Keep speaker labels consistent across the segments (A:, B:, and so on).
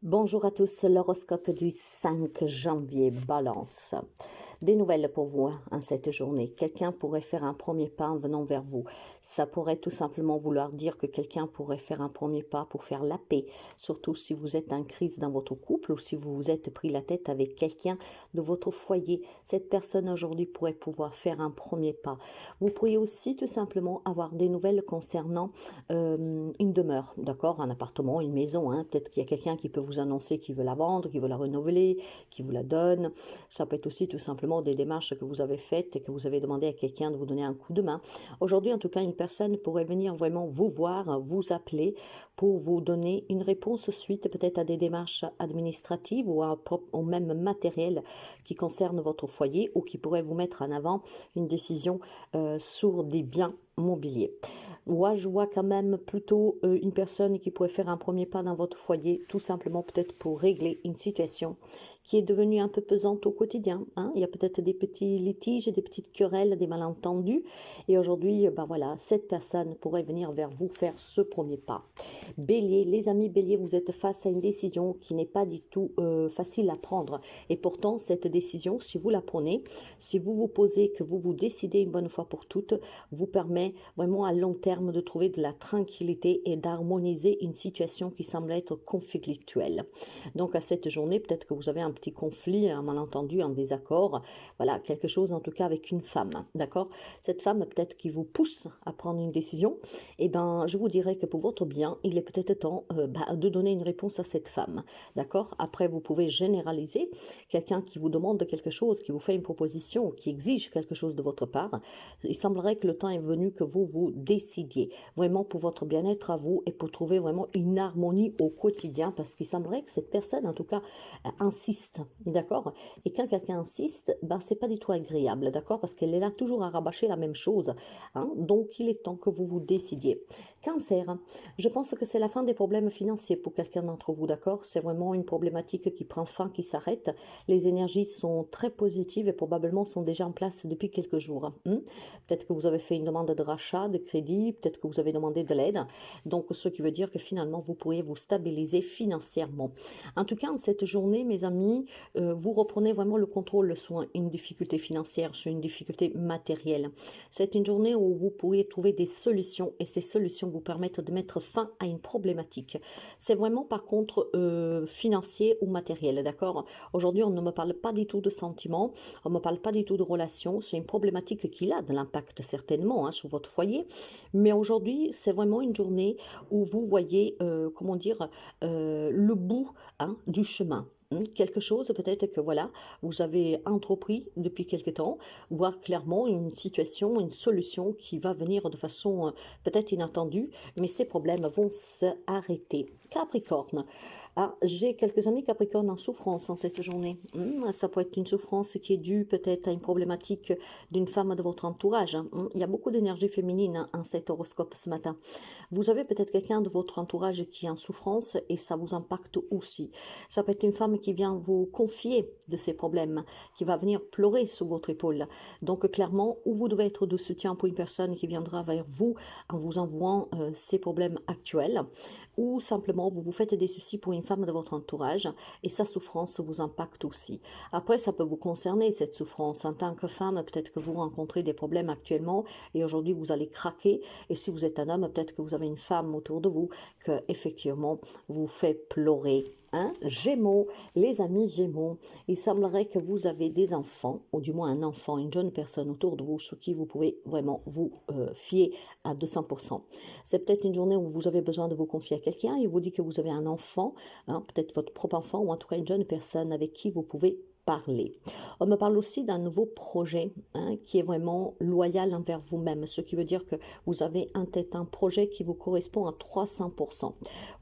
A: Bonjour à tous, l'horoscope du 5 janvier, Balance. Des nouvelles pour vous en cette journée. Quelqu'un pourrait faire un premier pas en venant vers vous. Ça pourrait tout simplement vouloir dire que quelqu'un pourrait faire un premier pas pour faire la paix, surtout si vous êtes en crise dans votre couple ou si vous vous êtes pris la tête avec quelqu'un de votre foyer. Cette personne aujourd'hui pourrait pouvoir faire un premier pas. Vous pourriez aussi tout simplement avoir des nouvelles concernant une demeure, d'accord, un appartement, une maison, hein. Peut-être qu'il y a quelqu'un qui peut vous annoncer qu'il veut la vendre, qu'il veut la renouveler, qu'il vous la donne. Ça peut être aussi tout simplement des démarches que vous avez faites et que vous avez demandé à quelqu'un de vous donner un coup de main. Aujourd'hui, en tout cas, une personne pourrait venir vraiment vous voir, vous appeler pour vous donner une réponse suite peut-être à des démarches administratives ou même matérielles qui concernent votre foyer ou qui pourraient vous mettre en avant une décision sur des biens mobiliers. Moi, je vois quand même plutôt une personne qui pourrait faire un premier pas dans votre foyer, tout simplement peut-être pour régler une situation qui est devenue un peu pesante au quotidien, hein. Il y a peut-être des petits litiges, des petites querelles, des malentendus. Et aujourd'hui, ben voilà, cette personne pourrait venir vers vous faire ce premier pas. Bélier, les amis Bélier, vous êtes face à une décision qui n'est pas du tout facile à prendre. Et pourtant, cette décision, si vous la prenez, si vous vous posez, que vous vous décidez une bonne fois pour toutes, vous permet vraiment à long terme de trouver de la tranquillité et d'harmoniser une situation qui semble être conflictuelle. Donc à cette journée, peut-être que vous avez un petit conflit, un malentendu, un désaccord, voilà, quelque chose en tout cas avec une femme, d'accord? Cette femme peut-être qui vous pousse à prendre une décision, et ben je vous dirais que pour votre bien, il est peut-être temps de donner une réponse à cette femme, d'accord? Après, vous pouvez généraliser quelqu'un qui vous demande quelque chose, qui vous fait une proposition, qui exige quelque chose de votre part. Il semblerait que le temps est venu que vous vous décidiez vraiment pour votre bien-être à vous et pour trouver vraiment une harmonie au quotidien, parce qu'il semblerait que cette personne en tout cas insiste, d'accord? Et quand quelqu'un insiste, ben c'est pas du tout agréable, d'accord? Parce qu'elle est là toujours à rabâcher la même chose, hein? Donc il est temps que vous vous décidiez. Cancer, je pense que c'est la fin des problèmes financiers pour quelqu'un d'entre vous, d'accord? C'est vraiment une problématique qui prend fin, qui s'arrête. Les énergies sont très positives et probablement sont déjà en place depuis quelques jours, hein. Peut-être que vous avez fait une demande de rachat, de crédit, peut-être que vous avez demandé de l'aide. Donc, ce qui veut dire que finalement, vous pourriez vous stabiliser financièrement. En tout cas, en cette journée, mes amis, vous reprenez vraiment le contrôle sur une difficulté financière, sur une difficulté matérielle. C'est une journée où vous pourriez trouver des solutions et ces solutions vous permettent de mettre fin à une problématique. C'est vraiment par contre financier ou matériel, d'accord? Aujourd'hui, on ne me parle pas du tout de sentiments, on ne me parle pas du tout de relations. C'est une problématique qui a de l'impact certainement, hein, sur votre foyer. Mais aujourd'hui, c'est vraiment une journée où vous voyez, comment dire, le bout, hein, du chemin. Quelque chose peut-être que voilà, vous avez entrepris depuis quelque temps, voir clairement une situation, une solution qui va venir de façon peut-être inattendue, mais ces problèmes vont s'arrêter. Capricorne, ah, j'ai quelques amis Capricorne en souffrance en cette journée. Ça peut être une souffrance qui est due peut-être à une problématique d'une femme de votre entourage, hein. Il y a beaucoup d'énergie féminine, hein, en cet horoscope ce matin. Vous avez peut-être quelqu'un de votre entourage qui est en souffrance et ça vous impacte aussi. Ça peut être une femme qui vient vous confier de ses problèmes, qui va venir pleurer sous votre épaule. Donc clairement, ou vous devez être de soutien pour une personne qui viendra vers vous en vous envoyant ses problèmes actuels, ou simplement vous vous faites des soucis pour une femme de votre entourage et sa souffrance vous impacte aussi. Après, ça peut vous concerner, cette souffrance. En tant que femme, peut-être que vous rencontrez des problèmes actuellement et aujourd'hui vous allez craquer. Et si vous êtes un homme, peut-être que vous avez une femme autour de vous que effectivement vous fait pleurer. Hein? Gémeaux, les amis Gémeaux, il semblerait que vous avez des enfants, ou du moins un enfant, une jeune personne autour de vous sur qui vous pouvez vraiment vous fier à 200%. C'est peut-être une journée où vous avez besoin de vous confier à quelqu'un et vous dit que vous avez un enfant, hein, peut-être votre propre enfant ou en tout cas une jeune personne avec qui vous pouvez parler. On me parle aussi d'un nouveau projet, hein, qui est vraiment loyal envers vous-même, ce qui veut dire que vous avez en tête un projet qui vous correspond à 300%.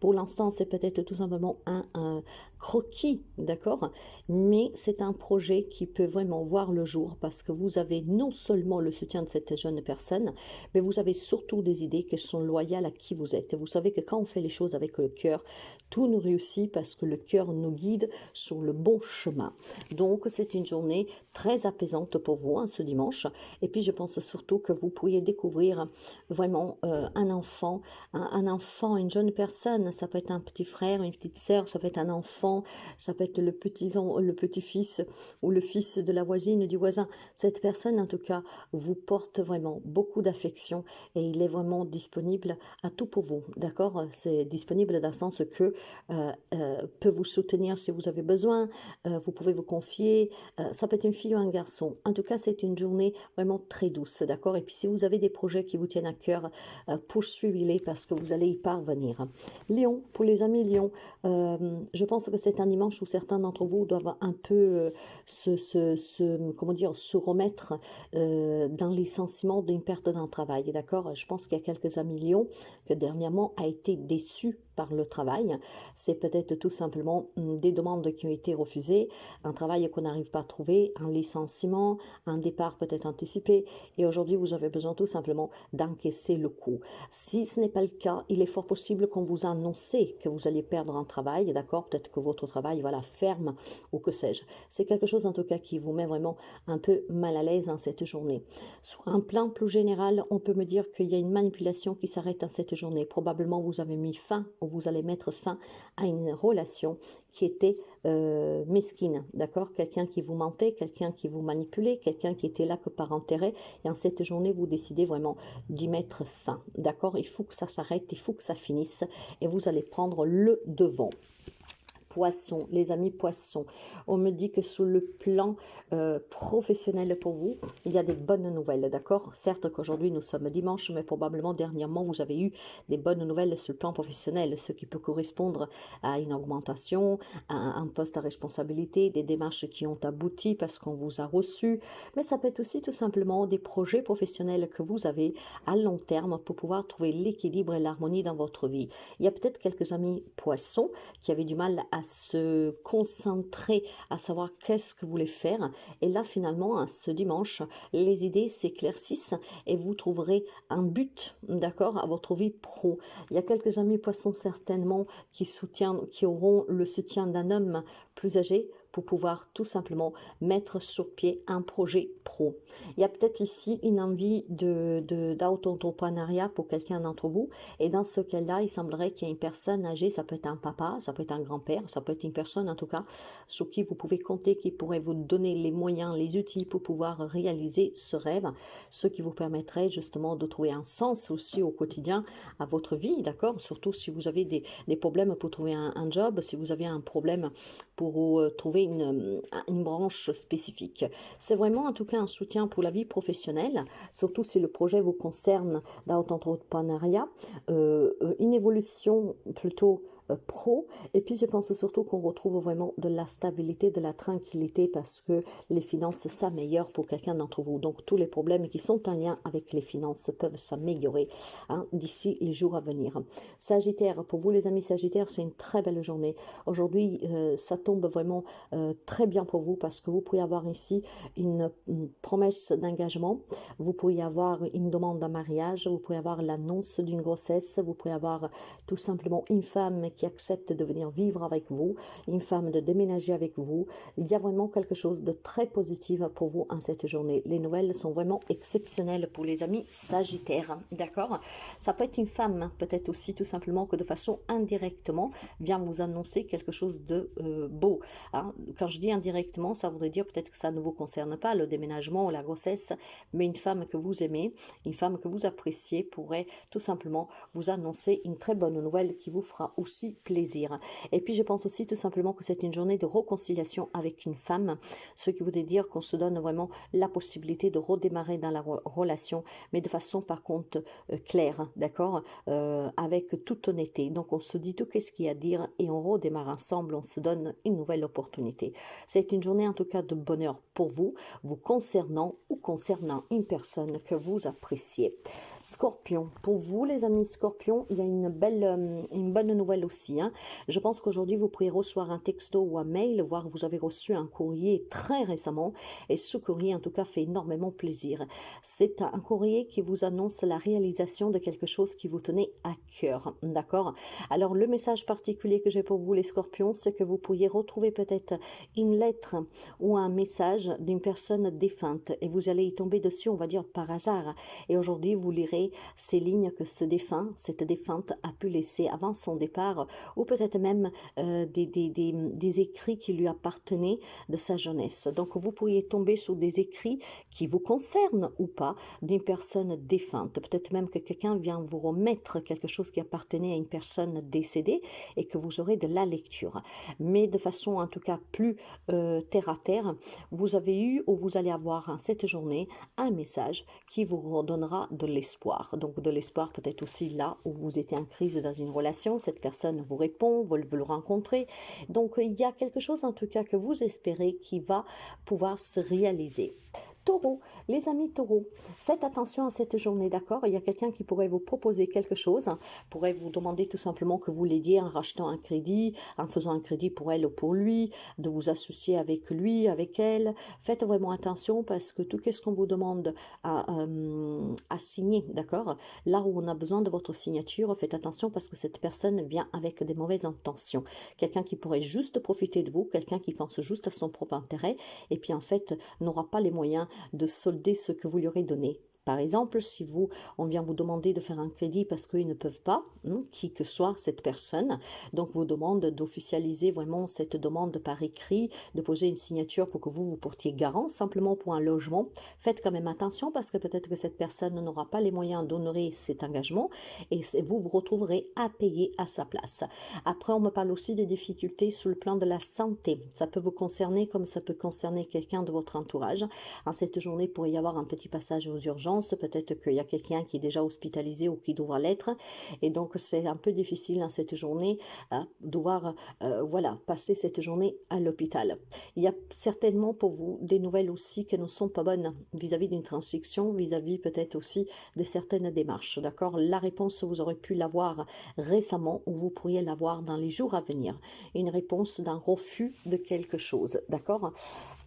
A: Pour l'instant, c'est peut-être tout simplement un croquis, d'accord? Mais c'est un projet qui peut vraiment voir le jour parce que vous avez non seulement le soutien de cette jeune personne, mais vous avez surtout des idées qui sont loyales à qui vous êtes. Et vous savez que quand on fait les choses avec le cœur, tout nous réussit parce que le cœur nous guide sur le bon chemin. Donc, c'est une journée très apaisante pour vous, hein, ce dimanche. Et puis, je pense surtout que vous pourriez découvrir vraiment un enfant, un enfant, une jeune personne. Ça peut être un petit frère, une petite sœur, ça peut être un enfant, ça peut être le petit-fils ou le fils de la voisine, du voisin. Cette personne, en tout cas, vous porte vraiment beaucoup d'affection et il est vraiment disponible à tout pour vous, d'accord? C'est disponible dans le sens que peut vous soutenir si vous avez besoin, vous pouvez vous confier, ça peut être une fille ou un garçon. En tout cas, c'est une journée vraiment très douce, d'accord? Et puis, si vous avez des projets qui vous tiennent à cœur, poursuivez-les parce que vous allez y parvenir. Lion, pour les amis Lion, je pense que c'est un dimanche où certains d'entre vous doivent un peu comment dire, se remettre dans les sentiments d'une perte d'un travail, d'accord? Je pense qu'il y a quelques amis Lion que dernièrement a été déçu par le travail. C'est peut-être tout simplement des demandes qui ont été refusées, un travail qu'on n'arrive pas à trouver, un licenciement, un départ peut-être anticipé, et aujourd'hui vous avez besoin tout simplement d'encaisser le coup. Si ce n'est pas le cas, il est fort possible qu'on vous annonce que vous allez perdre un travail, d'accord? Peut-être que votre travail, voilà, ferme ou que sais-je. C'est quelque chose en tout cas qui vous met vraiment un peu mal à l'aise en cette journée. Sur un plan plus général, on peut me dire qu'il y a une manipulation qui s'arrête en cette journée. Probablement vous avez mis fin ou vous allez mettre fin à une relation qui était mesquine, d'accord? Quelqu'un qui vous mentait, quelqu'un qui vous manipulait, quelqu'un qui était là que par intérêt. Et en cette journée, vous décidez vraiment d'y mettre fin, d'accord? Il faut que ça s'arrête, il faut que ça finisse et vous allez prendre le devant. Poisson, les amis poissons, on me dit que sur le plan professionnel pour vous, il y a des bonnes nouvelles, d'accord? Certes qu'aujourd'hui nous sommes dimanche, mais probablement dernièrement vous avez eu des bonnes nouvelles sur le plan professionnel, ce qui peut correspondre à une augmentation, à un poste à responsabilité, des démarches qui ont abouti parce qu'on vous a reçu, mais ça peut être aussi tout simplement des projets professionnels que vous avez à long terme pour pouvoir trouver l'équilibre et l'harmonie dans votre vie. Il y a peut-être quelques amis poissons qui avaient du mal à se concentrer, à savoir qu'est-ce que vous voulez faire. Et là, finalement, ce dimanche, les idées s'éclaircissent et vous trouverez un but, d'accord, à votre vie pro. Il y a quelques amis poissons certainement qui auront le soutien d'un homme plus âgé pour pouvoir tout simplement mettre sur pied un projet pro. Il y a peut-être ici une envie d'auto-entrepreneuriat pour quelqu'un d'entre vous. Et dans ce cas-là, il semblerait qu'il y ait une personne âgée, ça peut être un papa, ça peut être un grand-père, ça peut être une personne en tout cas, sur qui vous pouvez compter, qui pourrait vous donner les moyens, les outils pour pouvoir réaliser ce rêve, ce qui vous permettrait justement de trouver un sens aussi au quotidien à votre vie, d'accord? Surtout si vous avez des problèmes pour trouver un job, si vous avez un problème pour trouver une branche spécifique. C'est vraiment en tout cas un soutien pour la vie professionnelle, surtout si le projet vous concerne dans l'entrepreneuriat, une évolution plutôt pro, et puis je pense surtout qu'on retrouve vraiment de la stabilité, de la tranquillité parce que les finances s'améliorent pour quelqu'un d'entre vous. Donc tous les problèmes qui sont en lien avec les finances peuvent s'améliorer d'ici les jours à venir. Sagittaire, pour vous les amis Sagittaires, c'est une très belle journée. Aujourd'hui, ça tombe vraiment très bien pour vous parce que vous pouvez avoir ici une promesse d'engagement, vous pouvez avoir une demande d'un mariage, vous pouvez avoir l'annonce d'une grossesse, vous pouvez avoir tout simplement une femme qui accepte de venir vivre avec vous, une femme de déménager avec vous. Il y a vraiment quelque chose de très positif pour vous en cette journée. Les nouvelles sont vraiment exceptionnelles pour les amis Sagittaires, d'accord? Ça peut être une femme, peut-être aussi tout simplement que de façon indirectement vient vous annoncer quelque chose de beau. Hein? Quand je dis indirectement, ça voudrait dire peut-être que ça ne vous concerne pas, le déménagement ou la grossesse, mais une femme que vous aimez, une femme que vous appréciez pourrait tout simplement vous annoncer une très bonne nouvelle qui vous fera aussi plaisir. Et puis je pense aussi tout simplement que c'est une journée de réconciliation avec une femme, ce qui voudrait dire qu'on se donne vraiment la possibilité de redémarrer dans la relation, mais de façon par contre claire, d'accord, avec toute honnêteté. Donc on se dit tout ce qu'il y a à dire et on redémarre ensemble, on se donne une nouvelle opportunité. C'est une journée en tout cas de bonheur pour vous, vous concernant ou concernant une personne que vous appréciez. Scorpion, pour vous les amis Scorpion, il y a une bonne nouvelle aussi aussi, hein. Je pense qu'aujourd'hui, vous pourriez recevoir un texto ou un mail, voire vous avez reçu un courrier très récemment, et ce courrier, en tout cas, fait énormément plaisir. C'est un courrier qui vous annonce la réalisation de quelque chose qui vous tenait à cœur, d'accord? Alors, le message particulier que j'ai pour vous, les scorpions, c'est que vous pourriez retrouver peut-être une lettre ou un message d'une personne défunte, et vous allez y tomber dessus, on va dire, par hasard. Et aujourd'hui, vous lirez ces lignes que ce défunt, cette défunte a pu laisser avant son départ, ou peut-être même des écrits qui lui appartenaient de sa jeunesse. Donc, vous pourriez tomber sur des écrits qui vous concernent ou pas, d'une personne défunte. Peut-être même que quelqu'un vient vous remettre quelque chose qui appartenait à une personne décédée et que vous aurez de la lecture. Mais de façon en tout cas plus terre à terre, vous avez eu ou vous allez avoir cette journée un message qui vous redonnera de l'espoir. Donc de l'espoir peut-être aussi là où vous étiez en crise dans une relation, cette personne vous répond, vous le rencontrer. Donc il y a quelque chose en tout cas que vous espérez qui va pouvoir se réaliser. Taureau, les amis taureaux, faites attention à cette journée, d'accord? Il y a quelqu'un qui pourrait vous proposer quelque chose, pourrait vous demander tout simplement que vous l'aidiez en rachetant un crédit, en faisant un crédit pour elle ou pour lui, de vous associer avec lui, avec elle. Faites vraiment attention parce que tout ce qu'on vous demande à signer, d'accord? Là où on a besoin de votre signature, faites attention parce que cette personne vient avec des mauvaises intentions. Quelqu'un qui pourrait juste profiter de vous, quelqu'un qui pense juste à son propre intérêt et puis en fait n'aura pas les moyens de solder ce que vous lui aurez donné. Par exemple, si on vient vous demander de faire un crédit parce qu'ils ne peuvent pas, qui que soit cette personne, donc vous demande d'officialiser vraiment cette demande par écrit, de poser une signature pour que vous portiez garant simplement pour un logement. Faites quand même attention parce que peut-être que cette personne n'aura pas les moyens d'honorer cet engagement et vous vous retrouverez à payer à sa place. Après, on me parle aussi des difficultés sur le plan de la santé. Ça peut vous concerner comme ça peut concerner quelqu'un de votre entourage. En cette journée, il pourrait y avoir un petit passage aux urgences. Peut-être qu'il y a quelqu'un qui est déjà hospitalisé ou qui devra l'être. Et donc, c'est un peu difficile en cette journée de devoir voilà, passer cette journée à l'hôpital. Il y a certainement pour vous des nouvelles aussi qui ne sont pas bonnes vis-à-vis d'une transaction, vis-à-vis peut-être aussi de certaines démarches. D'accord? La réponse, vous aurez pu l'avoir récemment ou vous pourriez l'avoir dans les jours à venir. Une réponse d'un refus de quelque chose. D'accord?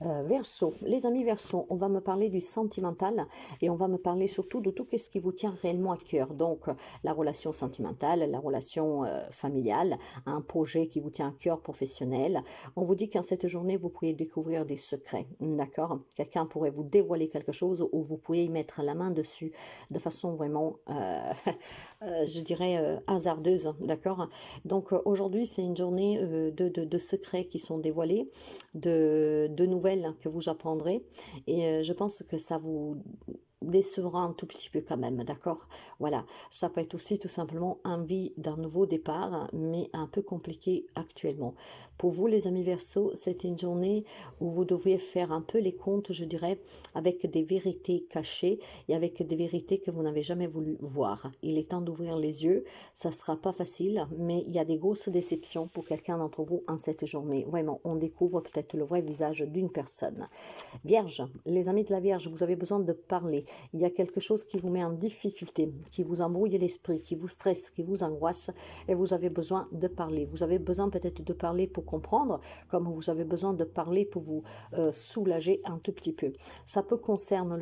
A: Verseau, les amis Verseau, on va me parler du sentimental et on va me parler surtout de tout ce qui vous tient réellement à cœur. Donc, la relation sentimentale, la relation familiale, un projet qui vous tient à cœur professionnel. On vous dit qu'en cette journée, vous pourriez découvrir des secrets. D'accord? Quelqu'un pourrait vous dévoiler quelque chose ou vous pourriez y mettre la main dessus de façon vraiment, je dirais, hasardeuse. D'accord? Donc, aujourd'hui, c'est une journée de secrets qui sont dévoilés, de nouvelles que vous apprendrez et je pense que ça vous décevra un tout petit peu quand même, d'accord? Voilà, ça peut être aussi tout simplement envie d'un nouveau départ, mais un peu compliqué actuellement. Pour vous, les amis Verseau, c'est une journée où vous devriez faire un peu les comptes, je dirais, avec des vérités cachées et avec des vérités que vous n'avez jamais voulu voir. Il est temps d'ouvrir les yeux, ça sera pas facile, mais il y a des grosses déceptions pour quelqu'un d'entre vous en cette journée. Vraiment, on découvre peut-être le vrai visage d'une personne. Vierge, les amis de la Vierge, vous avez besoin de parler. Il y a quelque chose qui vous met en difficulté, qui vous embrouille l'esprit, qui vous stresse, qui vous angoisse et vous avez besoin de parler. Vous avez besoin peut-être de parler pour comprendre, comme vous avez besoin de parler pour vous soulager un tout petit peu. Ça peut concerner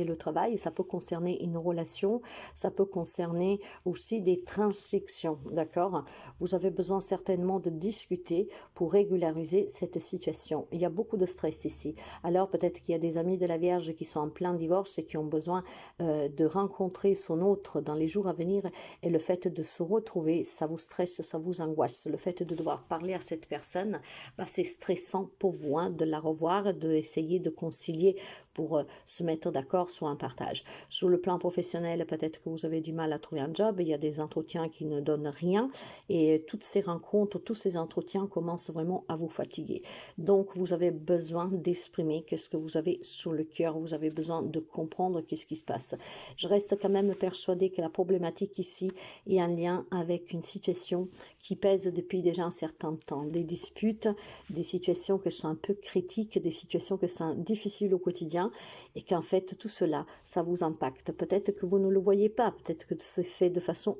A: le travail, ça peut concerner une relation, ça peut concerner aussi des transactions, d'accord? Vous avez besoin certainement de discuter pour régulariser cette situation. Il y a beaucoup de stress ici. Alors peut-être qu'il y a des amis de la Vierge qui sont en plein divorce et qui ont besoin de rencontrer son autre dans les jours à venir et le fait de se retrouver, ça vous stresse, ça vous angoisse. Le fait de devoir parler à cette personne, c'est stressant pour vous de la revoir, d'essayer de concilier pour se mettre d'accord sur un partage. Sur le plan professionnel, peut-être que vous avez du mal à trouver un job, il y a des entretiens qui ne donnent rien et toutes ces rencontres, tous ces entretiens commencent vraiment à vous fatiguer. Donc, vous avez besoin d'exprimer ce que vous avez sur le cœur, vous avez besoin de comprendre qu'est-ce qui se passe. Je reste quand même persuadée que la problématique ici est en lien avec une situation qui pèsent depuis déjà un certain temps, des disputes, des situations qui sont un peu critiques, des situations qui sont difficiles au quotidien et qu'en fait tout cela, ça vous impacte. Peut-être que vous ne le voyez pas, peut-être que c'est fait de façon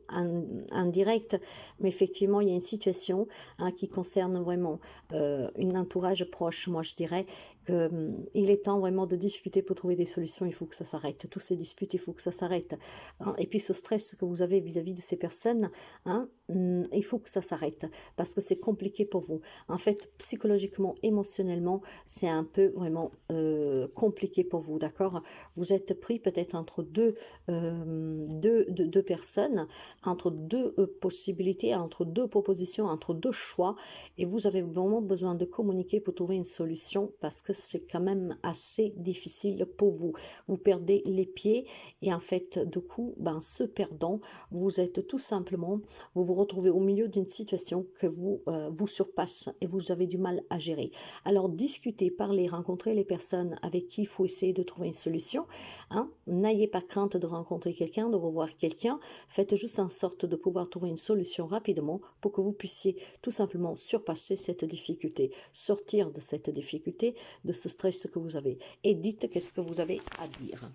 A: indirecte, mais effectivement il y a une situation qui concerne vraiment un entourage proche. Moi je dirais qu'il est temps vraiment de discuter pour trouver des solutions, il faut que ça s'arrête. Tous ces disputes, il faut que ça s'arrête. Et puis ce stress que vous avez vis-à-vis de ces personnes, il faut que ça s'arrête parce que c'est compliqué pour vous. En fait, psychologiquement, émotionnellement, c'est un peu vraiment compliqué pour vous, d'accord? Vous êtes pris peut-être entre deux personnes, entre deux possibilités, entre deux propositions, entre deux choix, et vous avez vraiment besoin de communiquer pour trouver une solution parce que c'est quand même assez difficile pour vous. Vous perdez les pieds et en fait, du coup, ce perdant, vous êtes tout simplement, vous vous retrouvez au milieu d'une situation que vous surpasse et vous avez du mal à gérer. Alors, discutez, parlez, rencontrez les personnes avec qui il faut essayer de trouver une solution. N'ayez pas crainte de rencontrer quelqu'un, de revoir quelqu'un. Faites juste en sorte de pouvoir trouver une solution rapidement pour que vous puissiez tout simplement surpasser cette difficulté, sortir de cette difficulté, de ce stress que vous avez. Et dites qu'est-ce que vous avez à dire.